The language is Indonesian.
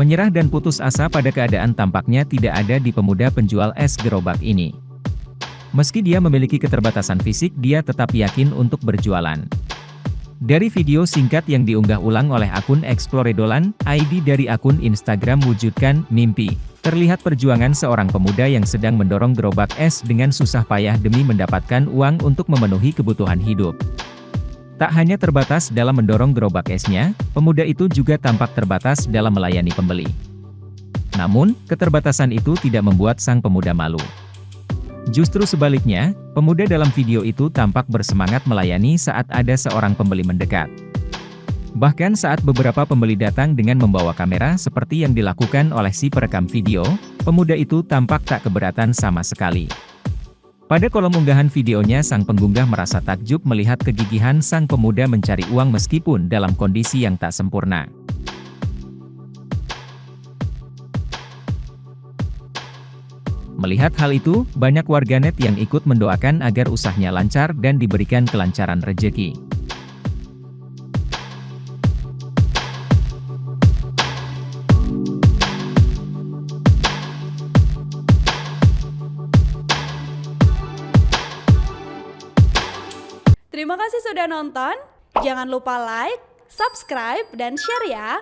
Menyerah dan putus asa pada keadaan tampaknya tidak ada di pemuda penjual es gerobak ini. Meski dia memiliki keterbatasan fisik, dia tetap yakin untuk berjualan. Dari video singkat yang diunggah ulang oleh akun Exploredolan ID dari akun Instagram Wujudkan Mimpi, terlihat perjuangan seorang pemuda yang sedang mendorong gerobak es dengan susah payah demi mendapatkan uang untuk memenuhi kebutuhan hidup. Tak hanya terbatas dalam mendorong gerobak esnya, pemuda itu juga tampak terbatas dalam melayani pembeli. Namun, keterbatasan itu tidak membuat sang pemuda malu. Justru sebaliknya, pemuda dalam video itu tampak bersemangat melayani saat ada seorang pembeli mendekat. Bahkan saat beberapa pembeli datang dengan membawa kamera seperti yang dilakukan oleh si perekam video, pemuda itu tampak tak keberatan sama sekali. Pada kolom unggahan videonya, sang pengunggah merasa takjub melihat kegigihan sang pemuda mencari uang meskipun dalam kondisi yang tak sempurna. Melihat hal itu, banyak warganet yang ikut mendoakan agar usahanya lancar dan diberikan kelancaran rezeki. Terima kasih sudah nonton. Jangan lupa like, subscribe, dan share ya.